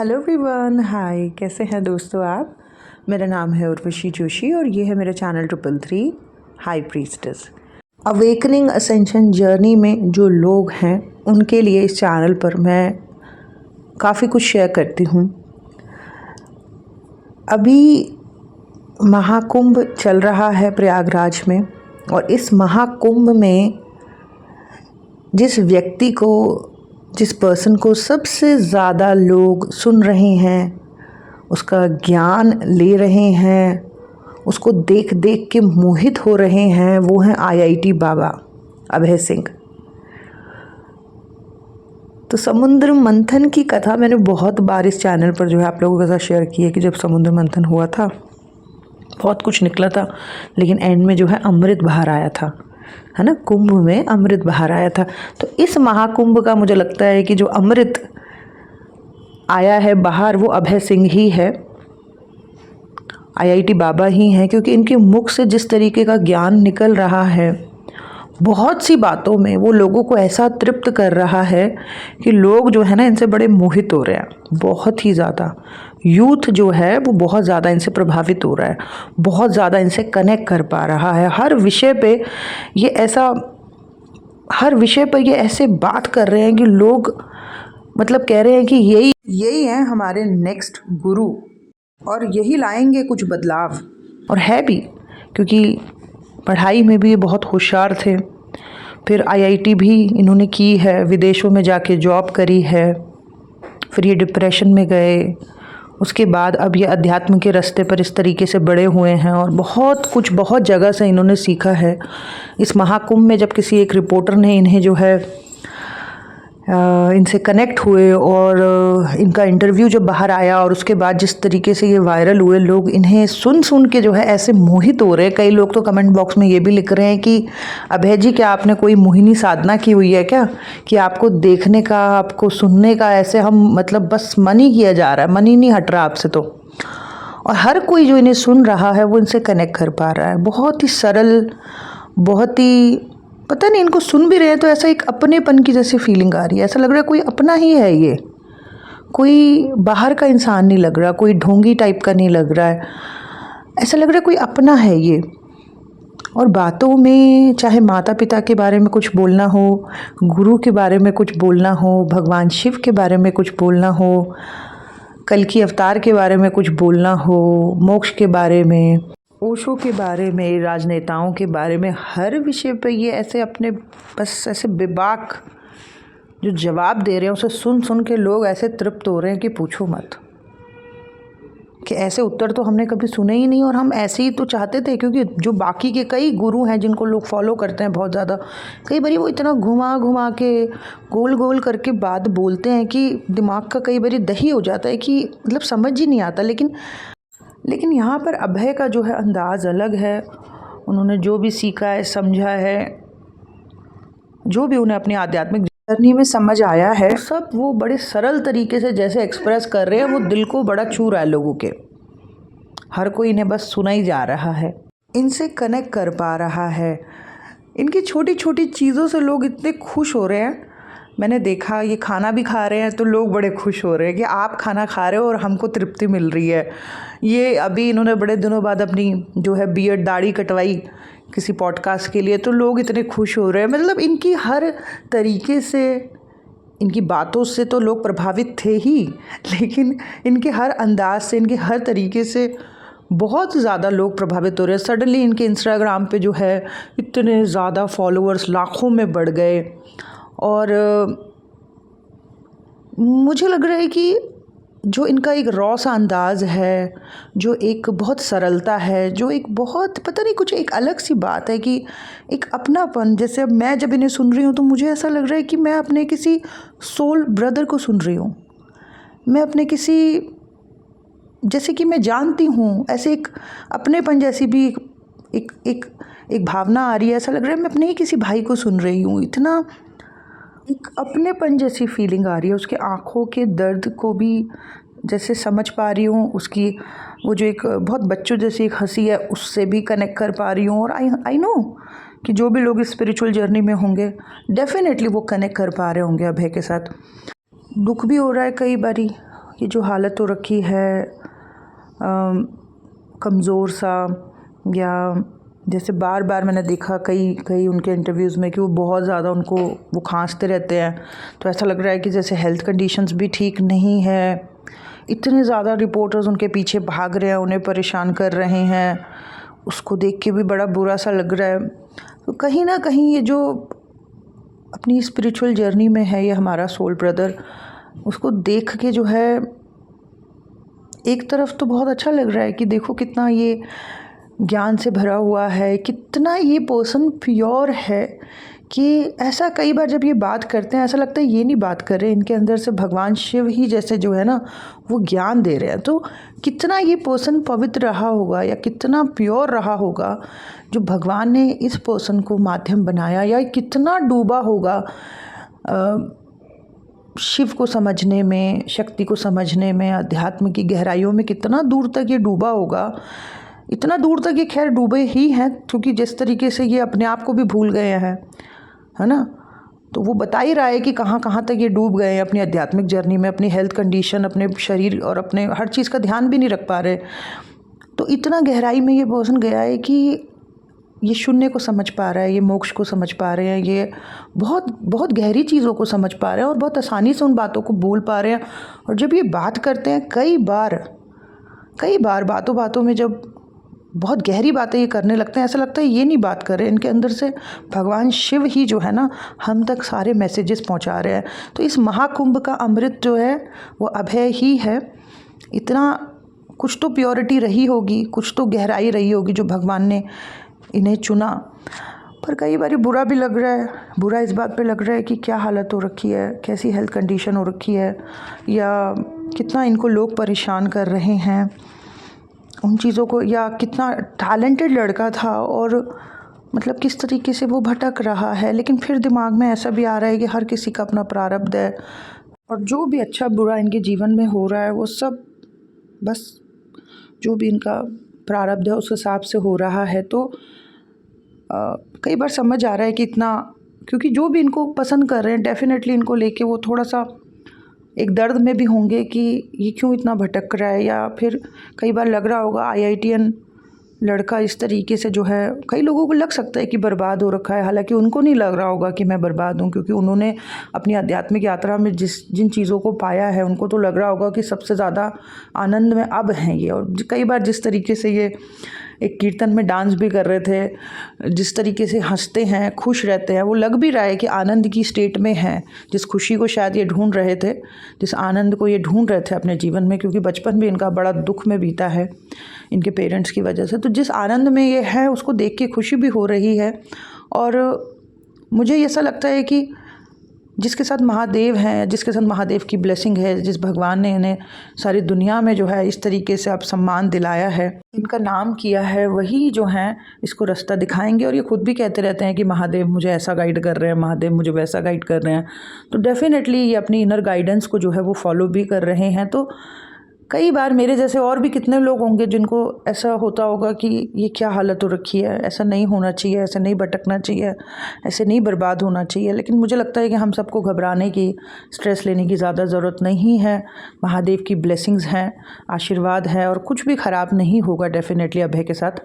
Hello everyone, हाय। कैसे हैं दोस्तों आप? मेरा नाम है उर्वशी जोशी और ये है मेरा channel 333 high priestess. Awakening ascension journey में जो लोग हैं उनके लिए इस चैनल पर मैं काफ़ी कुछ शेयर करती हूँ। अभी महाकुंभ चल रहा है प्रयागराज में, और इस महाकुंभ में जिस पर्सन को सबसे ज़्यादा लोग सुन रहे हैं, उसका ज्ञान ले रहे हैं, उसको देख देख के मोहित हो रहे हैं, वो हैं आईआईटी बाबा अभय सिंह। तो समुद्र मंथन की कथा मैंने बहुत बार इस चैनल पर जो है आप लोगों के साथ शेयर की है कि जब समुद्र मंथन हुआ था बहुत कुछ निकला था, लेकिन एंड में जो है अमृत बाहर आया था, है ना। कुंभ में अमृत बाहर आया था। तो इस महाकुंभ का मुझे लगता है कि जो अमृत आया है बाहर वो अभय सिंह ही है, आईआईटी बाबा ही हैं, क्योंकि इनके मुख से जिस तरीके का ज्ञान निकल रहा है, बहुत सी बातों में वो लोगों को ऐसा तृप्त कर रहा है कि लोग जो है ना इनसे बड़े मोहित हो रहे हैं, बहुत ही ज़्यादा। यूथ जो है वो बहुत ज़्यादा इनसे प्रभावित हो रहा है, बहुत ज़्यादा इनसे कनेक्ट कर पा रहा है। हर विषय पे ये ऐसे बात कर रहे हैं कि लोग मतलब कह रहे हैं कि यही हैं हमारे नेक्स्ट गुरु, और यही लाएंगे कुछ बदलाव। और है भी, क्योंकि पढ़ाई में भी ये बहुत होशियार थे। फिर आईआईटी भी इन्होंने की है, विदेशों में जाके जॉब करी है, फिर ये डिप्रेशन में गए, उसके बाद अब ये अध्यात्म के रास्ते पर इस तरीके से बड़े हुए हैं, और बहुत जगह से इन्होंने सीखा है। इस महाकुंभ में जब किसी एक रिपोर्टर ने इन्हें जो है इनसे कनेक्ट हुए और इनका इंटरव्यू जब बाहर आया, और उसके बाद जिस तरीके से ये वायरल हुए, लोग इन्हें सुन के जो है ऐसे मोहित हो रहे हैं। कई लोग तो कमेंट बॉक्स में ये भी लिख रहे हैं कि अभय जी, क्या आपने कोई मोहिनी साधना की हुई है क्या, कि आपको देखने का, आपको सुनने का ऐसे हम मतलब बस मन ही किया जा रहा है, मन ही नहीं हट रहा आपसे। तो और हर कोई जो इन्हें सुन रहा है वो इनसे कनेक्ट कर पा रहा है। बहुत ही सरल, बहुत ही पता नहीं, इनको सुन भी रहे हैं तो ऐसा एक अपनेपन की जैसी फीलिंग आ रही है। ऐसा लग रहा है कोई अपना ही है, ये कोई बाहर का इंसान नहीं लग रहा, कोई ढोंगी टाइप का नहीं लग रहा है, ऐसा लग रहा है कोई अपना है ये। और बातों में चाहे माता पिता के बारे में कुछ बोलना हो, गुरु के बारे में कुछ बोलना हो, भगवान शिव के बारे में कुछ बोलना हो, कल की अवतार के बारे में कुछ बोलना हो, मोक्ष के बारे में, ओशो के बारे में, राजनेताओं के बारे में, हर विषय पे ये ऐसे अपने बस ऐसे बेबाक जो जवाब दे रहे हैं, उसे सुन के लोग ऐसे तृप्त हो रहे हैं कि पूछो मत। कि ऐसे उत्तर तो हमने कभी सुने ही नहीं, और हम ऐसे ही तो चाहते थे, क्योंकि जो बाकी के कई गुरु हैं जिनको लोग फॉलो करते हैं बहुत ज़्यादा, कई बारी वो इतना घुमा के गोल गोल करके बात बोलते हैं कि दिमाग का कई बारी दही हो जाता है, कि मतलब समझ ही नहीं आता। लेकिन यहाँ पर अभय का जो है अंदाज़ अलग है। उन्होंने जो भी सीखा है, समझा है, जो भी उन्हें अपनी आध्यात्मिक जर्नी में समझ आया है, सब वो बड़े सरल तरीके से जैसे एक्सप्रेस कर रहे हैं, वो दिल को बड़ा छू रहा है लोगों के। हर कोई इन्हें बस सुना ही जा रहा है, इनसे कनेक्ट कर पा रहा है। इनकी छोटी छोटी चीज़ों से लोग इतने खुश हो रहे हैं। मैंने देखा ये खाना भी खा रहे हैं तो लोग बड़े खुश हो रहे हैं कि आप खाना खा रहे हो और हमको तृप्ति मिल रही है। ये अभी इन्होंने बड़े दिनों बाद अपनी जो है बियर्ड दाढ़ी कटवाई किसी पॉडकास्ट के लिए, तो लोग इतने खुश हो रहे हैं। मतलब इनकी हर तरीके से, इनकी बातों से तो लोग प्रभावित थे ही, लेकिन इनके हर अंदाज से, इनके हर तरीके से बहुत ज़्यादा लोग प्रभावित हो रहे हैं। सडनली इनके इंस्टाग्राम पे जो है इतने ज़्यादा फॉलोअर्स लाखों में बढ़ गए, और मुझे लग रहा है कि जो इनका एक रॉ सा अंदाज़ है, जो एक बहुत सरलता है, जो एक बहुत पता नहीं कुछ एक अलग सी बात है, कि एक अपनापन। जैसे अब मैं जब इन्हें सुन रही हूँ तो मुझे ऐसा लग रहा है कि मैं अपने किसी सोल ब्रदर को सुन रही हूँ, मैं अपने किसी, जैसे कि मैं जानती हूँ, ऐसे एक अपनेपन जैसी भी एक भावना आ रही है। ऐसा लग रहा है मैं अपने ही किसी भाई को सुन रही हूँ। इतना एक अपनेपन जैसी फीलिंग आ रही है। उसके आँखों के दर्द को भी जैसे समझ पा रही हूँ, उसकी वो जो एक बहुत बच्चों जैसी एक हंसी है उससे भी कनेक्ट कर पा रही हूँ। और आई नो कि जो भी लोग इस स्पिरिचुअल जर्नी में होंगे डेफिनेटली वो कनेक्ट कर पा रहे होंगे अभय के साथ। दुख भी हो रहा है कई बारी, ये जो हालत हो रखी है कमज़ोर सा, या जैसे बार बार मैंने देखा कई उनके इंटरव्यूज़ में कि वो बहुत ज़्यादा वो खांसते रहते हैं, तो ऐसा लग रहा है कि जैसे हेल्थ कंडीशंस भी ठीक नहीं है। इतने ज़्यादा रिपोर्टर्स उनके पीछे भाग रहे हैं, उन्हें परेशान कर रहे हैं, उसको देख के भी बड़ा बुरा सा लग रहा है। तो कहीं ना कहीं ये जो अपनी स्पिरिचुअल जर्नी में है ये हमारा सोल ब्रदर, उसको देख के जो है एक तरफ तो बहुत अच्छा लग रहा है कि देखो कितना ये ज्ञान से भरा हुआ है, कितना ये पर्सन प्योर है, कि ऐसा कई बार जब ये बात करते हैं ऐसा लगता है ये नहीं बात कर रहे, इनके अंदर से भगवान शिव ही जैसे जो है ना वो ज्ञान दे रहे हैं। तो कितना ये पर्सन पवित्र रहा होगा या कितना प्योर रहा होगा जो भगवान ने इस पर्सन को माध्यम बनाया, या कितना डूबा होगा शिव को समझने में, शक्ति को समझने में, अध्यात्म की गहराइयों में कितना दूर तक ये डूबा होगा। इतना दूर तक ये खैर डूबे ही हैं, क्योंकि जिस तरीके से ये अपने आप को भी भूल गए हैं, है ना। तो वो बता ही रहा है कि कहाँ कहाँ तक ये डूब गए हैं अपनी आध्यात्मिक जर्नी में, अपनी हेल्थ कंडीशन, अपने शरीर और अपने हर चीज़ का ध्यान भी नहीं रख पा रहे। तो इतना गहराई में ये पर्सन गया है कि ये शून्य को समझ पा रहा है, ये मोक्ष को समझ पा रहे हैं, ये बहुत बहुत गहरी चीज़ों को समझ पा रहे हैं और बहुत आसानी से उन बातों को बोल पा रहे हैं। और जब ये बात करते हैं कई बार बातों बातों में जब बहुत गहरी बातें ये करने लगते हैं, ऐसा लगता है ये नहीं बात कर रहे, इनके अंदर से भगवान शिव ही जो है ना हम तक सारे मैसेजेस पहुंचा रहे हैं। तो इस महाकुंभ का अमृत जो है वो अभय ही है। इतना कुछ तो प्योरिटी रही होगी, कुछ तो गहराई रही होगी जो भगवान ने इन्हें चुना। पर कई बार बुरा भी लग रहा है, बुरा इस बात पे लग रहा है कि क्या हालत हो रखी है, कैसी हेल्थ कंडीशन हो रखी है, या कितना इनको लोग परेशान कर रहे हैं उन चीज़ों को, या कितना टैलेंटेड लड़का था और मतलब किस तरीके से वो भटक रहा है। लेकिन फिर दिमाग में ऐसा भी आ रहा है कि हर किसी का अपना प्रारब्ध है और जो भी अच्छा बुरा इनके जीवन में हो रहा है वो सब बस जो भी इनका प्रारब्ध है उस हिसाब से हो रहा है। तो कई बार समझ आ रहा है कि इतना, क्योंकि जो भी इनको पसंद कर रहे हैं डेफिनेटली इनको लेके वो थोड़ा सा एक दर्द में भी होंगे कि ये क्यों इतना भटक रहा है। या फिर कई बार लग रहा होगा IITian लड़का इस तरीके से जो है, कई लोगों को लग सकता है कि बर्बाद हो रखा है, हालांकि उनको नहीं लग रहा होगा कि मैं बर्बाद हूँ, क्योंकि उन्होंने अपनी आध्यात्मिक यात्रा में जिन चीज़ों को पाया है उनको तो लग रहा होगा कि सबसे ज़्यादा आनंद में अब हैं ये। और कई बार जिस तरीके से ये एक कीर्तन में डांस भी कर रहे थे, जिस तरीके से हंसते हैं, खुश रहते हैं, वो लग भी रहा है कि आनंद की स्टेट में हैं, जिस खुशी को शायद ये ढूंढ रहे थे, जिस आनंद को ये ढूंढ रहे थे अपने जीवन में, क्योंकि बचपन भी इनका बड़ा दुख में बीता है इनके पेरेंट्स की वजह से। तो जिस आनंद में ये है उसको देख के खुशी भी हो रही है। और मुझे ऐसा लगता है कि जिसके साथ महादेव हैं, जिसके साथ महादेव की ब्लेसिंग है, जिस भगवान ने इन्हें सारी दुनिया में जो है इस तरीके से अब सम्मान दिलाया है, इनका नाम किया है, वही जो हैं इसको रास्ता दिखाएंगे। और ये खुद भी कहते रहते हैं कि महादेव मुझे ऐसा गाइड कर रहे हैं, महादेव मुझे वैसा गाइड कर रहे हैं। तो डेफिनेटली ये अपनी इनर गाइडेंस को जो है वो फॉलो भी कर रहे हैं। तो कई बार मेरे जैसे और भी कितने लोग होंगे जिनको ऐसा होता होगा कि ये क्या हालत हो रखी है, ऐसा नहीं होना चाहिए, ऐसा नहीं भटकना चाहिए, ऐसे नहीं बर्बाद होना चाहिए। लेकिन मुझे लगता है कि हम सबको घबराने की, स्ट्रेस लेने की ज़्यादा ज़रूरत नहीं है। महादेव की ब्लेसिंग्स हैं, आशीर्वाद है, और कुछ भी ख़राब नहीं होगा डेफिनेटली अभय के साथ।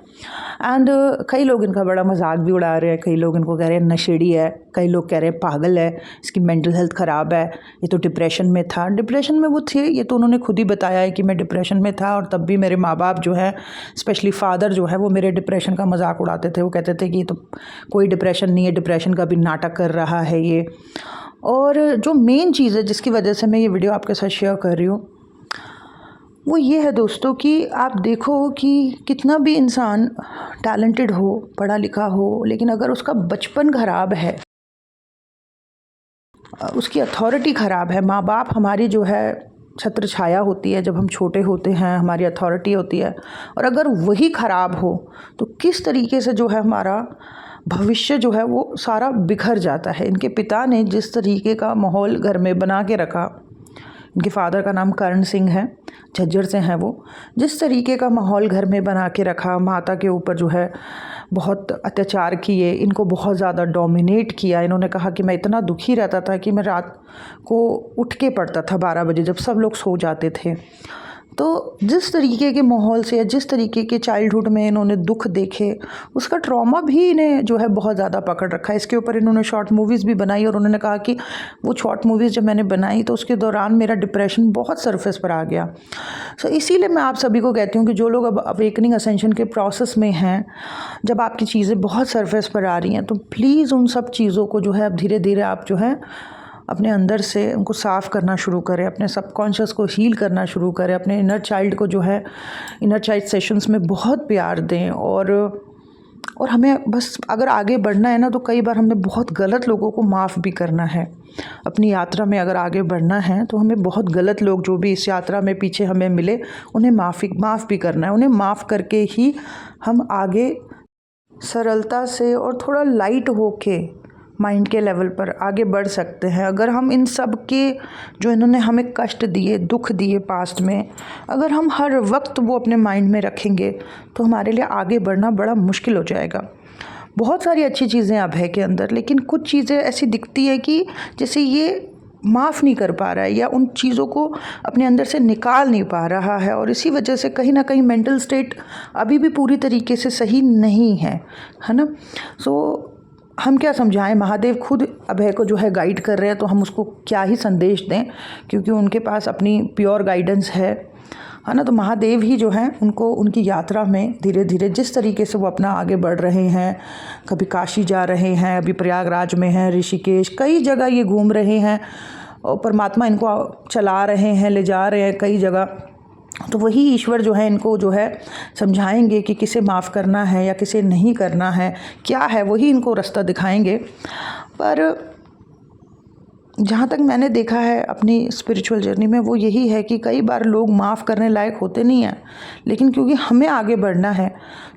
एंड कई लोग इनका बड़ा मजाक भी उड़ा रहे हैं, कई लोग इनको कह रहे हैं नशेड़ी है, कई लोग कह रहे हैं पागल है, इसकी मेंटल हेल्थ ख़राब है, ये तो डिप्रेशन में था। डिप्रेशन में वो थे, ये तो उन्होंने खुद ही बताया है कि मैं डिप्रेशन में था, और तब भी मेरे माँ बाप जो है, स्पेशली फादर जो है, वो मेरे डिप्रेशन का मजाक उड़ाते थे। वो कहते थे कि ये तो कोई डिप्रेशन नहीं है, डिप्रेशन का भी नाटक कर रहा है ये। और जो मेन चीज़ है जिसकी वजह से मैं ये वीडियो आपके साथ शेयर कर रही हूँ वो ये है दोस्तों कि आप देखो कि कितना भी इंसान टैलेंटेड हो, पढ़ा लिखा हो, लेकिन अगर उसका बचपन ख़राब है, उसकी अथॉरिटी ख़राब है, माँ बाप हमारी जो है छत्र छाया होती है, जब हम छोटे होते हैं हमारी अथॉरिटी होती है, और अगर वही ख़राब हो तो किस तरीके से जो है हमारा भविष्य जो है वो सारा बिखर जाता है। इनके पिता ने जिस तरीके का माहौल घर में बना के रखा, इनके फादर का नाम करण सिंह है, झज्जर से हैं वो। जिस तरीके का माहौल घर में बना के रखा, माता के ऊपर जो है बहुत अत्याचार किए, इनको बहुत ज़्यादा डोमिनेट किया। इन्होंने कहा कि मैं इतना दुखी रहता था कि मैं रात को उठ के पड़ता था 12 बजे जब सब लोग सो जाते थे। तो जिस तरीके के माहौल से या जिस तरीके के चाइल्डहुड में इन्होंने दुख देखे, उसका ट्रॉमा भी इन्हें जो है बहुत ज़्यादा पकड़ रखा है। इसके ऊपर इन्होंने शॉर्ट मूवीज़ भी बनाई और उन्होंने कहा कि वो शॉर्ट मूवीज़ जब मैंने बनाई तो उसके दौरान मेरा डिप्रेशन बहुत सरफेस पर आ गया। सो इसीलिए मैं आप सभी को कहती हूँ कि जो लोग अब अवेकनिंग असेंशन के प्रोसेस में हैं, जब आपकी चीज़ें बहुत सरफेस पर आ रही हैं तो प्लीज़ उन सब चीज़ों को जो है अब धीरे धीरे आप जो है अपने अंदर से उनको साफ़ करना शुरू करें, अपने सबकॉन्शियस को हील करना शुरू करें, अपने इनर चाइल्ड को जो है इनर चाइल्ड सेशंस में बहुत प्यार दें। और हमें बस अगर आगे बढ़ना है ना तो कई बार हमें बहुत गलत लोगों को माफ़ भी करना है। अपनी यात्रा में अगर आगे बढ़ना है तो हमें बहुत गलत लोग जो भी इस यात्रा में पीछे हमें मिले उन्हें माफ़ भी करना है। उन्हें माफ़ करके ही हम आगे सरलता से और थोड़ा लाइट होके माइंड के लेवल पर आगे बढ़ सकते हैं। अगर हम इन सब के जो इन्होंने हमें कष्ट दिए, दुख दिए पास्ट में, अगर हम हर वक्त वो अपने माइंड में रखेंगे तो हमारे लिए आगे बढ़ना बड़ा मुश्किल हो जाएगा। बहुत सारी अच्छी चीज़ें अब है के अंदर, लेकिन कुछ चीज़ें ऐसी दिखती है कि जैसे ये माफ़ नहीं कर पा रहा है या उन चीज़ों को अपने अंदर से निकाल नहीं पा रहा है, और इसी वजह से कहीं ना कहीं मेंटल स्टेट अभी भी पूरी तरीके से सही नहीं है ना। सो हम क्या समझाएं, महादेव खुद अभय को जो है गाइड कर रहे हैं तो हम उसको क्या ही संदेश दें, क्योंकि उनके पास अपनी प्योर गाइडेंस है ना। तो महादेव ही जो है उनको उनकी यात्रा में धीरे धीरे जिस तरीके से वो अपना आगे बढ़ रहे हैं, कभी काशी जा रहे हैं, अभी प्रयागराज में हैं, ऋषिकेश, कई जगह ये घूम रहे हैं और परमात्मा इनको चला रहे हैं, ले जा रहे हैं कई जगह। तो वही ईश्वर जो है इनको जो है समझाएंगे कि किसे माफ़ करना है या किसे नहीं करना है, क्या है, वही इनको रास्ता दिखाएंगे। पर जहाँ तक मैंने देखा है अपनी स्पिरिचुअल जर्नी में, वो यही है कि कई बार लोग माफ़ करने लायक होते नहीं हैं, लेकिन क्योंकि हमें आगे बढ़ना है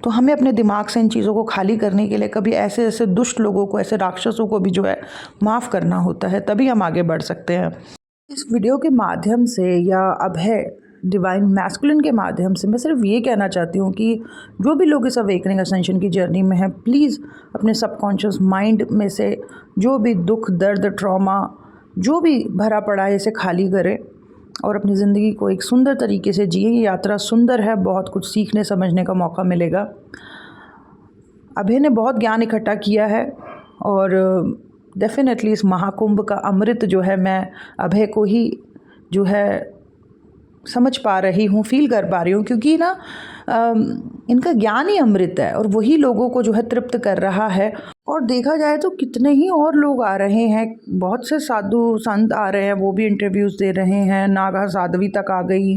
तो हमें अपने दिमाग से इन चीज़ों को खाली करने के लिए कभी ऐसे ऐसे दुष्ट लोगों को, ऐसे राक्षसों को भी जो है माफ़ करना होता है, तभी हम आगे बढ़ सकते हैं। इस वीडियो के माध्यम से या अभय डिवाइन मैस्कुलिन के माध्यम से मैं सिर्फ ये कहना चाहती हूँ कि जो भी लोग इस अवेकनिंग असेंशन की जर्नी में हैं, प्लीज़ अपने सबकॉन्शियस माइंड में से जो भी दुख, दर्द, ट्रॉमा जो भी भरा पड़ा है इसे खाली करें और अपनी ज़िंदगी को एक सुंदर तरीके से जिए। ये यात्रा सुंदर है, बहुत कुछ सीखने समझने का मौका मिलेगा। अभय ने बहुत ज्ञान इकट्ठा किया है और डेफिनेटली इस महाकुंभ का अमृत जो है मैं अभय को ही जो है समझ पा रही हूँ, फील कर पा रही हूँ, क्योंकि ना इनका ज्ञान ही अमृत है और वही लोगों को जो है तृप्त कर रहा है। और देखा जाए तो कितने ही और लोग आ रहे हैं, बहुत से साधु संत आ रहे हैं, वो भी इंटरव्यूज़ दे रहे हैं। नागा साध्वी तक आ गई,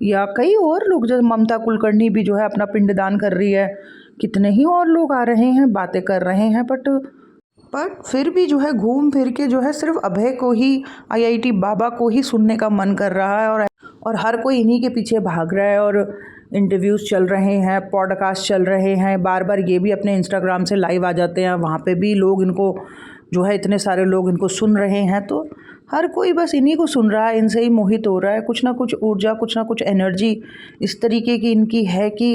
या कई और लोग, जैसे ममता कुलकर्णी भी जो है अपना पिंडदान कर रही है। कितने ही और लोग आ रहे हैं, बातें कर रहे हैं, पर फिर भी जो है घूम फिर के जो है सिर्फ अभय को ही, IIT बाबा को ही सुनने का मन कर रहा है और हर कोई इन्हीं के पीछे भाग रहा है। और इंटरव्यूज़ चल रहे हैं, पॉडकास्ट चल रहे हैं, बार बार ये भी अपने इंस्टाग्राम से लाइव आ जाते हैं, वहाँ पे भी लोग इनको जो है इतने सारे लोग इनको सुन रहे हैं। तो हर कोई बस इन्हीं को सुन रहा है, इनसे ही मोहित हो रहा है। कुछ ना कुछ ऊर्जा, कुछ ना कुछ एनर्जी इस तरीके की इनकी है कि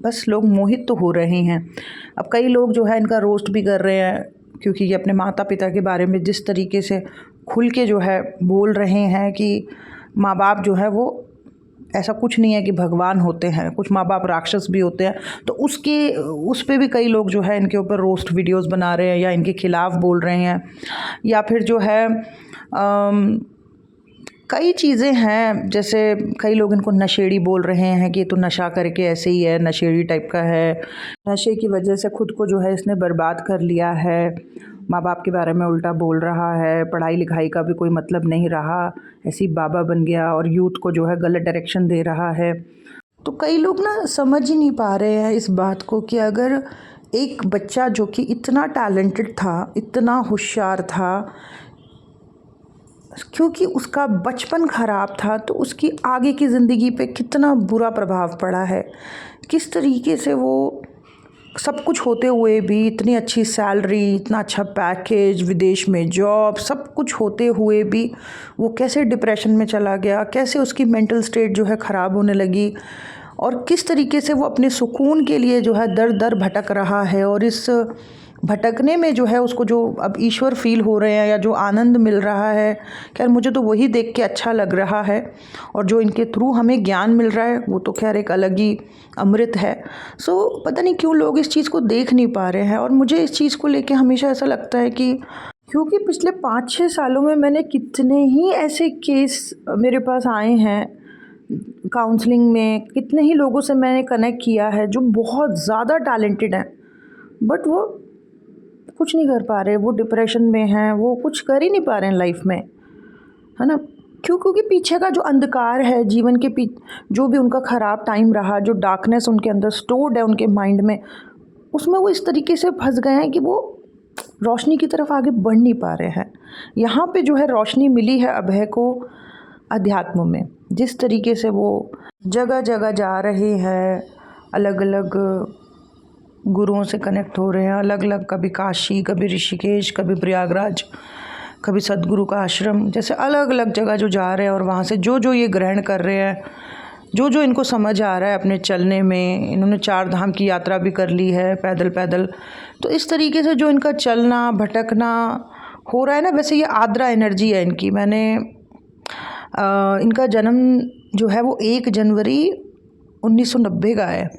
बस लोग मोहित तो हो रहे हैं। अब कई लोग जो है इनका रोस्ट भी कर रहे हैं, क्योंकि ये अपने माता पिता के बारे में जिस तरीके से खुल के जो है बोल रहे हैं कि माँ बाप जो है वो ऐसा कुछ नहीं है कि भगवान होते हैं, कुछ माँ बाप राक्षस भी होते हैं। तो उस पे भी कई लोग जो है इनके ऊपर रोस्ट वीडियोस बना रहे हैं या इनके खिलाफ बोल रहे हैं, या फिर जो है कई चीज़ें हैं, जैसे कई लोग इनको नशेड़ी बोल रहे हैं कि ये तो नशा करके ऐसे ही है, नशेड़ी टाइप का है, नशे की वजह से खुद को जो है इसने बर्बाद कर लिया है, माँ बाप के बारे में उल्टा बोल रहा है, पढ़ाई लिखाई का भी कोई मतलब नहीं रहा, ऐसे ही बाबा बन गया और यूथ को जो है गलत डायरेक्शन दे रहा है। तो कई लोग ना समझ ही नहीं पा रहे हैं इस बात को कि अगर एक बच्चा जो कि इतना टैलेंटेड था, इतना होशियार था, क्योंकि उसका बचपन ख़राब था तो उसकी आगे की ज़िंदगी पे कितना बुरा प्रभाव पड़ा है, किस तरीके से वो सब कुछ होते हुए भी, इतनी अच्छी सैलरी, इतना अच्छा पैकेज, विदेश में जॉब, सब कुछ होते हुए भी वो कैसे डिप्रेशन में चला गया, कैसे उसकी मेंटल स्टेट जो है ख़राब होने लगी, और किस तरीके से वो अपने सुकून के लिए जो है दर दर भटक रहा है। और इस भटकने में जो है उसको जो अब ईश्वर फील हो रहे हैं या जो आनंद मिल रहा है, खैर मुझे तो वही देख के अच्छा लग रहा है। और जो इनके थ्रू हमें ज्ञान मिल रहा है वो तो खैर एक अलग ही अमृत है। सो पता नहीं क्यों लोग इस चीज़ को देख नहीं पा रहे हैं। और मुझे इस चीज़ को लेके हमेशा ऐसा लगता है कि क्योंकि पिछले 5-6 सालों में मैंने कितने ही ऐसे केस मेरे पास आए हैं काउंसलिंग में, कितने ही लोगों से मैंने कनेक्ट किया है जो बहुत ज़्यादा टैलेंटेड हैं, बट वो कुछ नहीं कर पा रहे, वो डिप्रेशन में हैं, वो कुछ कर ही नहीं पा रहे हैं लाइफ में, है ना। क्यों? क्योंकि पीछे का जो अंधकार है जीवन के जो भी उनका ख़राब टाइम रहा, जो डार्कनेस उनके अंदर स्टोर्ड है उनके माइंड में, उसमें वो इस तरीके से फंस गए हैं कि वो रोशनी की तरफ आगे बढ़ नहीं पा रहे हैं। यहाँ पे जो है रोशनी मिली है अभय को अध्यात्म में, जिस तरीके से वो जगह जगह जा रहे हैं, अलग अलग गुरुओं से कनेक्ट हो रहे हैं, अलग अलग, कभी काशी, कभी ऋषिकेश, कभी प्रयागराज, कभी सदगुरु का आश्रम, जैसे अलग अलग जगह जो जा रहे हैं और वहाँ से जो जो ये ग्रहण कर रहे हैं, जो जो इनको समझ आ रहा है अपने चलने में, इन्होंने 4 धाम की यात्रा भी कर ली है पैदल पैदल, तो इस तरीके से जो इनका चलना भटकना हो रहा है ना, वैसे ये आद्रा एनर्जी है इनकी। मैंने इनका जन्म जो है वो 1 जनवरी 1990 का है,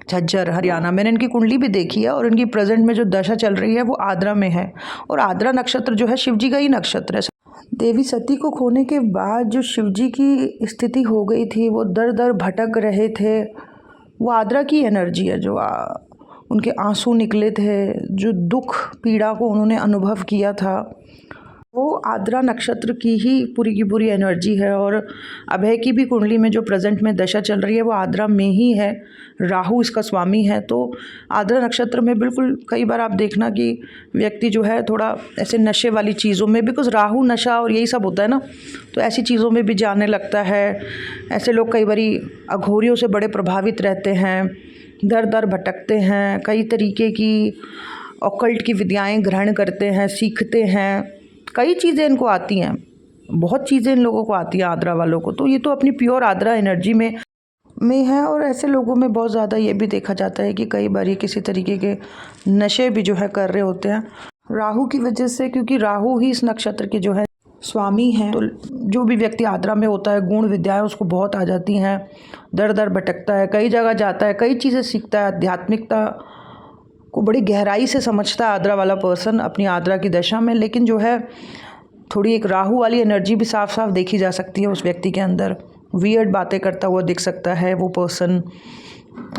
झज्जर हरियाणा। मैंने इनकी कुंडली भी देखी है और इनकी प्रेजेंट में जो दशा चल रही है वो आद्रा में है, और आद्रा नक्षत्र जो है शिव जी का ही नक्षत्र है। देवी सती को खोने के बाद जो शिव जी की स्थिति हो गई थी, वो दर दर भटक रहे थे, वो आद्रा की एनर्जी है। जो उनके आंसू निकले थे, जो दुख पीड़ा को उन्होंने अनुभव किया था, वो आद्रा नक्षत्र की ही पूरी की पूरी एनर्जी है। और अभय की भी कुंडली में जो प्रेजेंट में दशा चल रही है वो आद्रा में ही है, राहु इसका स्वामी है। तो आद्रा नक्षत्र में बिल्कुल कई बार आप देखना कि व्यक्ति जो है थोड़ा ऐसे नशे वाली चीज़ों में, बिकॉज राहु नशा और यही सब होता है ना, तो ऐसी चीज़ों में भी जाने लगता है। ऐसे लोग कई बारी अघोरियों से बड़े प्रभावित रहते हैं, दर दर भटकते हैं, कई तरीके की ऑकल्ट की विद्याएँ ग्रहण करते हैं, सीखते हैं, कई चीज़ें इनको आती हैं, बहुत चीज़ें इन लोगों को आती हैं आद्रा वालों को। तो ये तो अपनी प्योर आद्रा एनर्जी में है। और ऐसे लोगों में बहुत ज़्यादा ये भी देखा जाता है कि कई बार ये किसी तरीके के नशे भी जो है कर रहे होते हैं राहु की वजह से, क्योंकि राहु ही इस नक्षत्र के जो है स्वामी हैं। तो जो भी व्यक्ति आद्रा में होता है, गुण विद्याएं उसको बहुत आ जाती हैं, दर दर भटकता है, कई जगह जाता है, कई चीज़ें सीखता है, आध्यात्मिकता को बड़ी गहराई से समझता है आद्रा वाला पर्सन अपनी आद्रा की दशा में। लेकिन जो है थोड़ी एक राहु वाली एनर्जी भी साफ साफ देखी जा सकती है उस व्यक्ति के अंदर, वियर्ड बातें करता हुआ दिख सकता है वो पर्सन,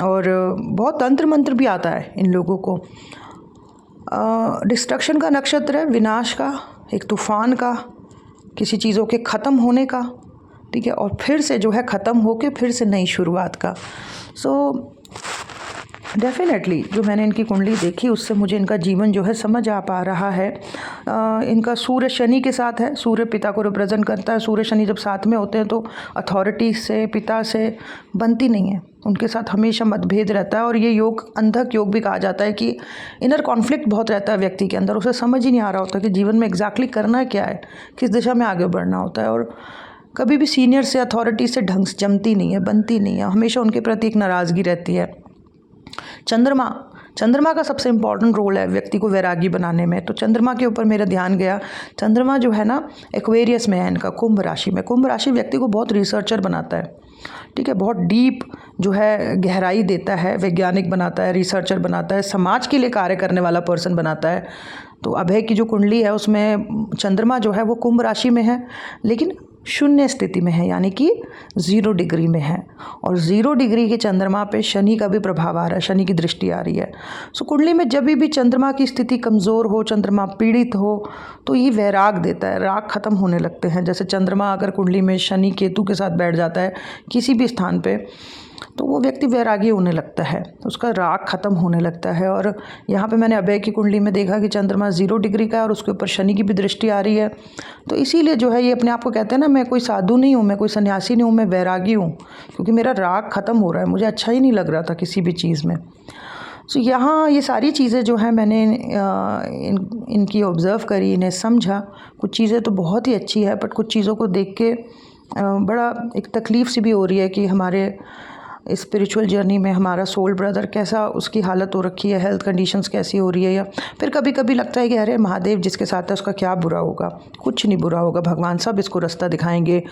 और बहुत तंत्र मंत्र भी आता है इन लोगों को। डिस्ट्रक्शन का नक्षत्र है, विनाश का, एक तूफान का, किसी चीज़ों के ख़त्म होने का, ठीक है, और फिर से जो है ख़त्म होके फिर से नई शुरुआत का। सो डेफिनेटली जो मैंने इनकी कुंडली देखी उससे मुझे इनका जीवन जो है समझ आ पा रहा है। इनका सूर्य शनि के साथ है, सूर्य पिता को रिप्रेजेंट करता है। सूर्य शनि जब साथ में होते हैं तो अथॉरिटी से, पिता से बनती नहीं है, उनके साथ हमेशा मतभेद रहता है। और ये योग अंधक योग भी कहा जाता है कि इनर कॉन्फ्लिक्ट बहुत रहता है व्यक्ति के अंदर, उसे समझ ही नहीं आ रहा होता कि जीवन में एग्जैक्टली करना क्या है, किस दिशा में आगे बढ़ना होता है। और कभी भी सीनियर से, अथॉरिटी से ढंग से जमती नहीं है, बनती नहीं है, हमेशा उनके प्रति एक नाराज़गी रहती है। चंद्रमा का सबसे इम्पॉर्टेंट रोल है व्यक्ति को वैरागी बनाने में। तो चंद्रमा के ऊपर मेरा ध्यान गया। चंद्रमा जो है ना एक्वेरियस में है इनका, कुंभ राशि में। कुंभ राशि व्यक्ति को बहुत रिसर्चर बनाता है, ठीक है, बहुत डीप जो है गहराई देता है, वैज्ञानिक बनाता है, रिसर्चर बनाता है, समाज के लिए कार्य करने वाला पर्सन बनाता है। तो अभय की जो कुंडली है उसमें चंद्रमा जो है वो कुंभ राशि में है, लेकिन शून्य स्थिति में है, यानी कि 0 डिग्री में है। और 0 डिग्री के चंद्रमा पे शनि का भी प्रभाव आ रहा है, शनि की दृष्टि आ रही है। सो कुंडली में जब भी चंद्रमा की स्थिति कमज़ोर हो, चंद्रमा पीड़ित हो, तो ये वैराग देता है, राग खत्म होने लगते हैं। जैसे चंद्रमा अगर कुंडली में शनि केतु के साथ बैठ जाता है किसी भी स्थान पे, तो वो व्यक्ति वैरागी होने लगता है, उसका राग खत्म होने लगता है। और यहाँ पे मैंने अभय की कुंडली में देखा कि चंद्रमा 0 डिग्री का है और उसके ऊपर शनि की भी दृष्टि आ रही है। तो इसीलिए जो है ये अपने आप को कहते हैं ना, मैं कोई साधु नहीं हूँ, मैं कोई सन्यासी नहीं हूँ, मैं वैरागी हूँ, क्योंकि मेरा राग खत्म हो रहा है, मुझे अच्छा ही नहीं लग रहा था किसी भी चीज़ में। सो यहाँ ये सारी चीज़ें जो हैं मैंने इनकी ऑब्ज़र्व करी, इन्हें समझा। कुछ चीज़ें तो बहुत ही अच्छी है, बट कुछ चीज़ों को देख के बड़ा एक तकलीफ़ सी भी हो रही है कि हमारे स्पिरिचुअल जर्नी में हमारा सोल ब्रदर कैसा, उसकी हालत हो रखी है, हेल्थ कंडीशंस कैसी हो रही है। या फिर कभी कभी लगता है कि अरे महादेव जिसके साथ है उसका क्या बुरा होगा, कुछ नहीं बुरा होगा, भगवान सब इसको रास्ता दिखाएंगे।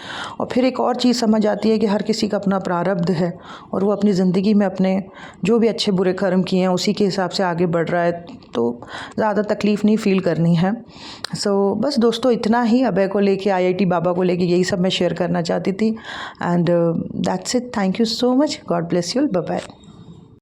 और फिर एक और चीज़ समझ आती है कि हर किसी का अपना प्रारब्ध है और वो अपनी ज़िंदगी में अपने जो भी अच्छे बुरे कर्म किए हैं उसी के हिसाब से आगे बढ़ रहा है, तो ज़्यादा तकलीफ़ नहीं फ़ील करनी है। सो बस दोस्तों इतना ही अभय को लेके, IIT बाबा को लेके यही सब मैं शेयर करना चाहती थी। And that's it. Thank you so much. God bless you all. Bye bye.